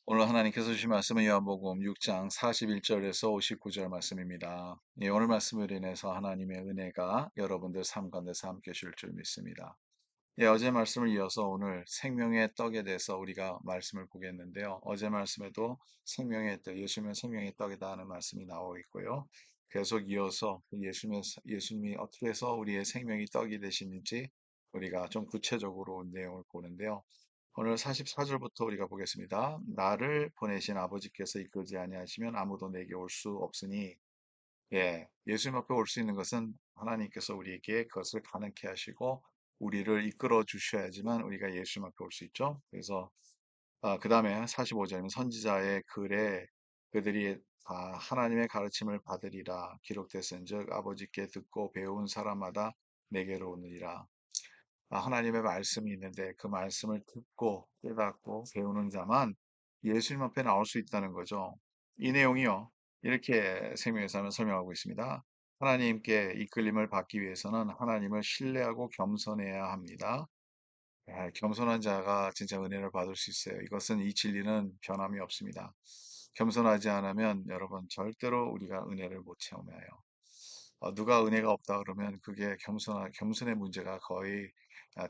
오늘 하나님께서 주신 말씀은 요한복음 6장 41절에서 59절 말씀입니다. 예, 오늘 말씀을 인해서 하나님의 은혜가 여러분들 삶 가운데서 함께 하실 줄 믿습니다. 예, 어제 말씀을 이어서 오늘 생명의 떡에 대해서 우리가 말씀을 보겠는데요. 어제 말씀에도 생명의 떡, 예수님의 생명의 떡이다 하는 말씀이 나오고 있고요. 계속 이어서 예수님이 어떻게 해서 우리의 생명이 떡이 되시는지 우리가 좀 구체적으로 내용을 보는데요. 오늘 44절부터 우리가 보겠습니다. 나를 보내신 아버지께서 이끌지 아니하시면 아무도 내게 올 수 없으니, 예, 예수님 앞에 올 수 있는 것은 하나님께서 우리에게 그것을 가능케 하시고 우리를 이끌어 주셔야지만 우리가 예수님 앞에 올 수 있죠. 그래서 그 다음에 45절은 선지자의 글에 그들이 다 하나님의 가르침을 받으리라 기록됐은즉 아버지께 듣고 배운 사람마다 내게로 오느니라. 하나님의 말씀이 있는데 그 말씀을 듣고 깨닫고 배우는 자만 예수님 앞에 나올 수 있다는 거죠. 이 내용이요. 이렇게 생명의 삶을 설명하고 있습니다. 하나님께 이끌림을 받기 위해서는 하나님을 신뢰하고 겸손해야 합니다. 겸손한 자가 진짜 은혜를 받을 수 있어요. 이것은 이 진리는 변함이 없습니다. 겸손하지 않으면 여러분 절대로 우리가 은혜를 못 체험해요. 누가 은혜가 없다 그러면 그게 겸손의 문제가 거의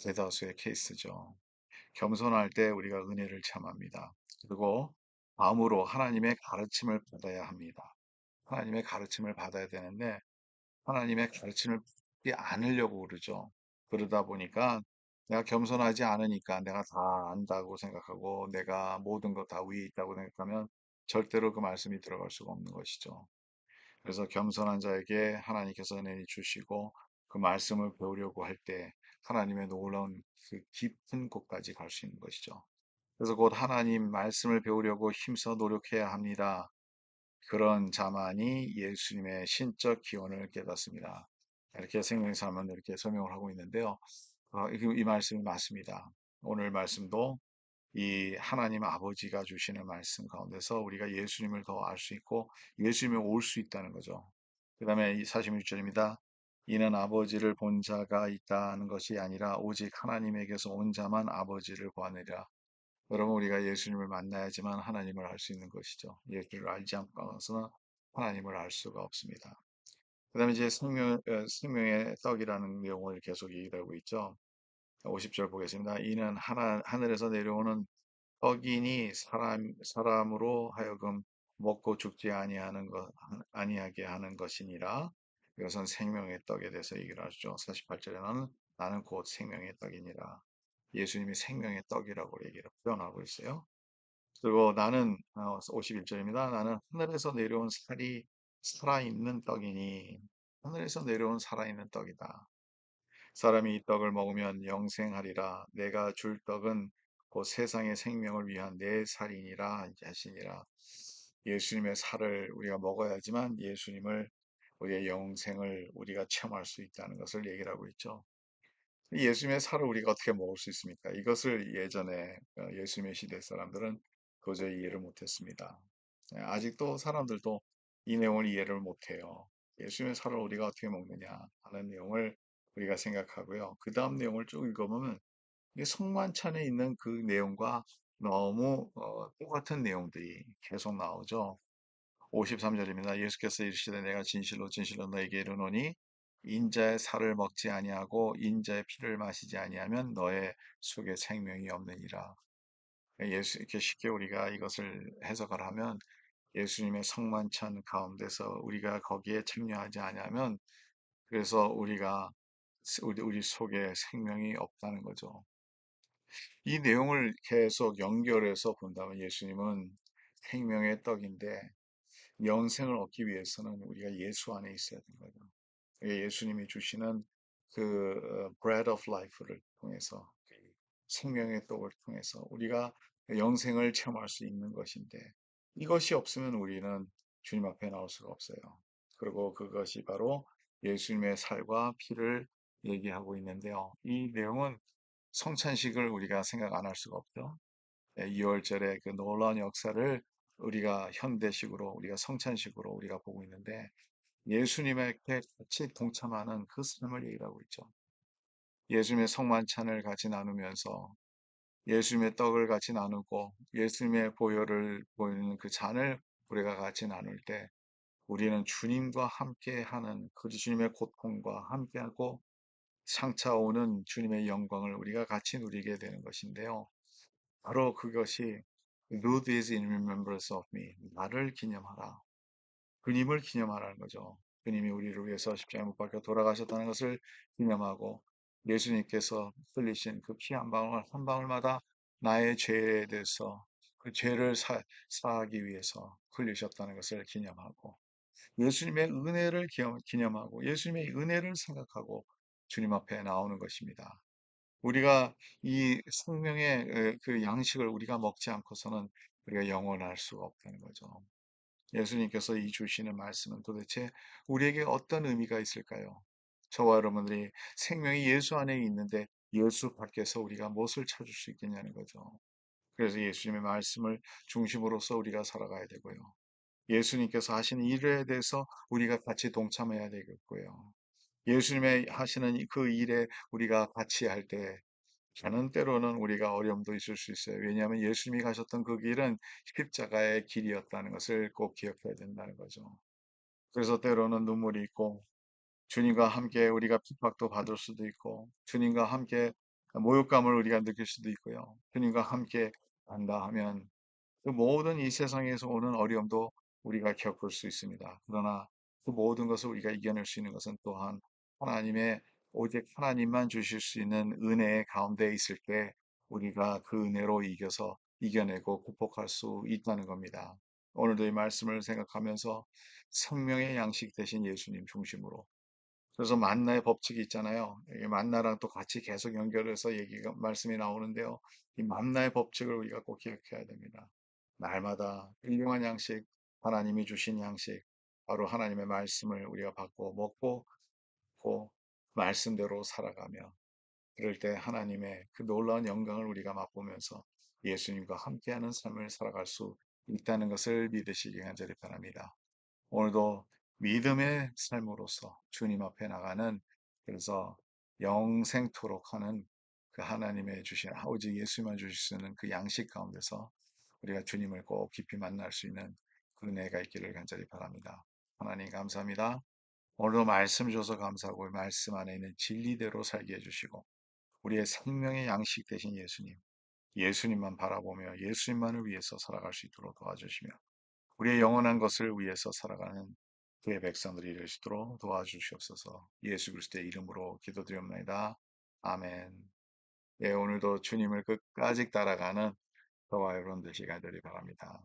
대다수의 케이스죠. 겸손할 때 우리가 은혜를 참합니다. 그리고 다음으로 하나님의 가르침을 받아야 합니다. 하나님의 가르침을 받아야 되는데 하나님의 가르침을 받지 않으려고 그러죠. 그러다 보니까 내가 겸손하지 않으니까 내가 다 안다고 생각하고 내가 모든 것 다 위에 있다고 생각하면 절대로 그 말씀이 들어갈 수가 없는 것이죠. 그래서 겸손한 자에게 하나님께서 은혜를 주시고 그 말씀을 배우려고 할 때 하나님의 놀라운 그 깊은 곳까지 갈 수 있는 것이죠. 그래서 곧 하나님 말씀을 배우려고 힘써 노력해야 합니다. 그런 자만이 예수님의 신적 기원을 깨닫습니다. 이렇게 생명의 삶은 이렇게 설명을 하고 있는데요. 이 말씀이 맞습니다. 오늘 말씀도 이 하나님 아버지가 주시는 말씀 가운데서 우리가 예수님을 더 알 수 있고 예수님이 올 수 있다는 거죠. 그 다음에 이 46절입니다. 이는 아버지를 본 자가 있다는 것이 아니라 오직 하나님에게서 온 자만 아버지를 보느니라. 여러분 우리가 예수님을 만나야지만 하나님을 알 수 있는 것이죠. 예수를 알지 않고서는 하나님을 알 수가 없습니다. 그 다음에 이제 생명의 떡이라는 내용을 계속 얘기를 하고 있죠. 50절 보겠습니다. 이는 하늘에서 내려오는 떡이니 사람으로 하여금 먹고 죽지 아니하게 하는 것이니라. 이것은 생명의 떡에 대해서 얘기를 하죠. 48절에는 나는 곧 생명의 떡이니라. 예수님이 생명의 떡이라고 얘기를 표현하고 있어요. 그리고 나는 51절입니다. 나는 하늘에서 내려온 살아있는 떡이니 하늘에서 내려온 살아있는 떡이다. 사람이 이 떡을 먹으면 영생하리라. 내가 줄 떡은 곧 세상의 생명을 위한 내 살이니라 하시니라. 예수님의 살을 우리가 먹어야지만 우리의 영생을 우리가 체험할 수 있다는 것을 얘기를 하고 있죠. 예수님의 살을 우리가 어떻게 먹을 수 있습니까? 이것을 예전에 예수님의 시대 사람들은 도저히 이해를 못했습니다. 아직도 사람들도 이 내용을 이해를 못해요. 예수님의 살을 우리가 어떻게 먹느냐 하는 내용을 우리가 생각하고요. 그 다음 내용을 쭉 읽어보면 이 성만찬에 있는 그 내용과 너무 똑같은 내용들이 계속 나오죠. 53절입니다. 예수께서 이르시되 내가 진실로 진실로 너에게 이르노니 인자의 살을 먹지 아니하고 인자의 피를 마시지 아니하면 너의 속에 생명이 없느니라. 예수 이렇게 쉽게 우리가 이것을 해석을 하면 예수님의 성만찬 가운데서 우리가 거기에 참여하지 아니하면 그래서 우리 속에 생명이 없다는 거죠. 이 내용을 계속 연결해서 본다면 예수님은 생명의 떡인데 영생을 얻기 위해서는 우리가 예수 안에 있어야 되는 거죠. 예수님이 주시는 그 bread of life를 통해서 그 생명의 떡을 통해서 우리가 영생을 체험할 수 있는 것인데 이것이 없으면 우리는 주님 앞에 나올 수가 없어요. 그리고 그것이 바로 예수님의 살과 피를 얘기하고 있는데요. 이 내용은 성찬식을 우리가 생각 안 할 수가 없죠. 2월절의 그 놀라운 역사를 우리가 현대식으로 우리가 성찬식으로 우리가 보고 있는데 예수님에게 같이 동참하는 그 삶을 얘기하고 있죠. 예수님의 성만찬을 같이 나누면서 예수님의 떡을 같이 나누고 예수님의 보혈을 보이는 그 잔을 우리가 같이 나눌 때 우리는 주님과 함께하는 그 주님의 고통과 함께하고 장차 오는 주님의 영광을 우리가 같이 누리게 되는 것인데요. 바로 그것이 Do this in remembrance of me. 나를 기념하라. 주님을 기념하라는 거죠. 주님이 우리를 위해서 십자가에 못 박혀 돌아가셨다는 것을 기념하고 예수님께서 흘리신 그 피 한 방울 한 방울마다 나의 죄에 대해서 그 죄를 사하기 위해서 흘리셨다는 것을 기념하고 예수님의 은혜를 기념하고 예수님의 은혜를 생각하고 주님 앞에 나오는 것입니다. 우리가 이 생명의 그 양식을 우리가 먹지 않고서는 우리가 영원할 수가 없다는 거죠. 예수님께서 이 주시는 말씀은 도대체 우리에게 어떤 의미가 있을까요? 저와 여러분들이 생명이 예수 안에 있는데 예수 밖에서 우리가 무엇을 찾을 수 있겠냐는 거죠. 그래서 예수님의 말씀을 중심으로서 우리가 살아가야 되고요. 예수님께서 하시는 일에 대해서 우리가 같이 동참해야 되겠고요. 예수님의 하시는 그 일에 우리가 같이 할 때, 저는 때로는 우리가 어려움도 있을 수 있어요. 왜냐하면 예수님이 가셨던 그 길은 십자가의 길이었다는 것을 꼭 기억해야 된다는 거죠. 그래서 때로는 눈물이 있고, 주님과 함께 우리가 핍박도 받을 수도 있고, 주님과 함께 모욕감을 우리가 느낄 수도 있고요. 주님과 함께 간다 하면 그 모든 이 세상에서 오는 어려움도 우리가 겪을 수 있습니다. 그러나 그 모든 것을 우리가 이겨낼 수 있는 것은 또한 하나님의 오직 하나님만 주실 수 있는 은혜의 가운데 있을 때 우리가 그 은혜로 이겨서 이겨내고 극복할 수 있다는 겁니다. 오늘도 이 말씀을 생각하면서 생명의 양식 되신 예수님 중심으로 그래서 만나의 법칙이 있잖아요. 이 만나랑 또 같이 계속 연결해서 얘기가 말씀이 나오는데요. 이 만나의 법칙을 우리가 꼭 기억해야 됩니다. 날마다 일용한 양식, 하나님이 주신 양식, 바로 하나님의 말씀을 우리가 받고 먹고 그 말씀대로 살아가며 그럴 때 하나님의 그 놀라운 영광을 우리가 맛보면서 예수님과 함께하는 삶을 살아갈 수 있다는 것을 믿으시기 간절히 바랍니다. 오늘도 믿음의 삶으로서 주님 앞에 나가는 그래서 영생토록 하는 그 하나님의 주신 오직 예수만 주실 수 있는 그 양식 가운데서 우리가 주님을 꼭 깊이 만날 수 있는 그 은혜가 있기를 간절히 바랍니다. 하나님 감사합니다. 오늘도 말씀 주셔서 감사하고 말씀 안에 있는 진리대로 살게 해주시고 우리의 생명의 양식 되신 예수님, 예수님만 바라보며 예수님만을 위해서 살아갈 수 있도록 도와주시며 우리의 영원한 것을 위해서 살아가는 그의 백성들이 되시도록 도와주시옵소서. 예수 그리스도의 이름으로 기도드립니다. 아멘. 예, 오늘도 주님을 끝까지 따라가는 저와 여러분 되시기 간절히 바랍니다.